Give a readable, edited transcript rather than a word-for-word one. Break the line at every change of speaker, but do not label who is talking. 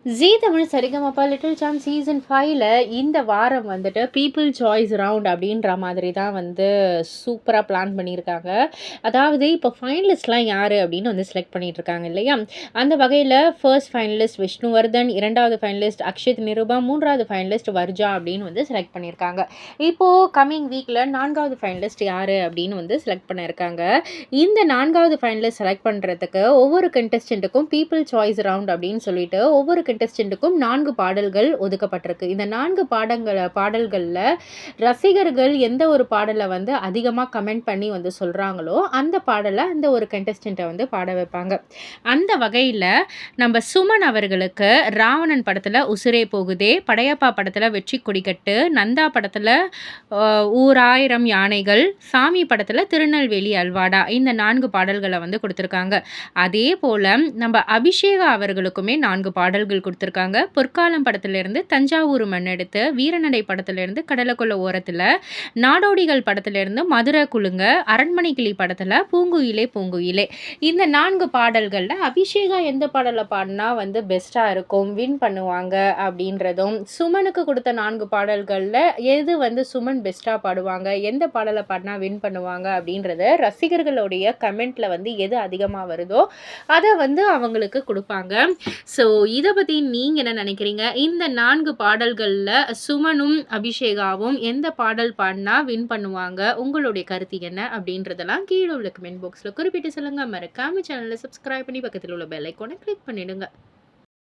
ஜீ Tamil Sarigamapa little champ season 5ல இந்த வாரம் வந்துட்டு பீப்பிள் சாய்ஸ் ரவுண்ட் அப்படின்ற மாதிரி தான் வந்து சூப்பரா பிளான் பண்ணியிருக்காங்க. அதாவது இப்போ ஃபைனலிஸ்ட்லாம் யாரு அப்படின்னு வந்து செலக்ட் பண்ணிட்டு இருக்காங்க இல்லையா? அந்த வகையில ஃபர்ஸ்ட் ஃபைனலிஸ்ட் விஷ்ணுவர்தன், 2வது ஃபைனலிஸ்ட் அக்ஷித் நிருபம், 3வது ஃபைனலிஸ்ட் வர்ஜா அப்படின்னு வந்து செலக்ட் பண்ணியிருக்காங்க. இப்போ கம்மிங் வீக்ல 4வது ஃபைனலிஸ்ட் யாரு அப்படின்னு வந்து செலக்ட் பண்ணியிருக்காங்க. இந்த 4வது ஃபைனலிஸ்ட் செலக்ட் பண்றதுக்கு ஒவ்வொரு கண்டெஸ்டன்ட்டுக்கும் பீப்பிள் சாய்ஸ் ரவுண்ட் அப்படின்னு சொல்லிட்டு ஒவ்வொரு கண்டெஸ்டன்ட்டுக்கும் 4 பாடல்கள் ஒதுக்கப்பட்டிருக்கு. இந்த 4 பாடல்கள்ல ரசிகர்கள் எந்த ஒரு பாடல வந்து அதிகமா கமெண்ட் பண்ணி வந்து சொல்றாங்களோ, அந்த பாடல அந்த ஒரு கண்டெஸ்டன்ட்ட வந்து பாட வைப்பாங்க. அந்த வகையில நம்ம சுமன் அவர்களுக்கு ராவணன் படத்துல உசிரே போகுதே, படையப்பா படத்துல வெற்றி கொடிக்கட்டு, நந்தா படத்துல ஊராயிரம் யானைகள், சாமி படத்துல திருநெல்வேலி அல்வாடா இந்த 4 பாடல்கள வந்து குடுத்திருக்காங்க. அதே போல நம்ம அபிஷேகா அவர்களுக்குமே 4 பாடல்கள் குடுத்திருக்காங்க. பொற்காலம் படத்திலிருந்து தஞ்சாவூர் மண்ணெடுத்து, வீரநடை படத்திலிருந்து கடலக்கொள்ள ஓரத்துல, நாடோடிகள் படத்திலிருந்து மதுர குலுங்க, அரண்மனை கிளி படத்துல பூங்குயிலே பூங்குயிலே. இந்த 4 பாடல்கள்ல அபிஷேகா எந்த பாடல பாடுனா வந்து பெஸ்ட்டா இருக்கும், வின் பண்ணுவாங்க அப்படின்றதும், சுமனுக்கு குடுத்த 4 பாடல்கள்ல எது வந்து சுமன் பெஸ்ட்டா பாடுவாங்க, எந்த பாடல பாடுனா வின் பண்ணுவாங்க அப்படின்றத ரசிகர்களுடைய கமெண்ட்ல வந்து எது அதிகமா வருதோ, அத வந்து அவங்களுக்கு குடுப்பாங்க. ஸோ இத பத்தி நீங்க என்ன நினைக்கிறீங்க? இந்த 4 பாடல்கள்ல சுமனும், அபிஷேகாவும் எந்த பாடல் பாடுனா வின் பண்ணுவாங்க? உங்களுடைய கருத்து என்ன? அப்படின்றதெல்லாம் கீழ உள்ள கமெண்ட் பாக்ஸ்ல குறிப்பிட்டு சொல்லுங்க. மறக்காம சேனல சப்ஸ்கிரைப் பண்ணி பக்கத்துல உள்ள பெல் ஐகான கிளிக் பண்ணிடுங்க.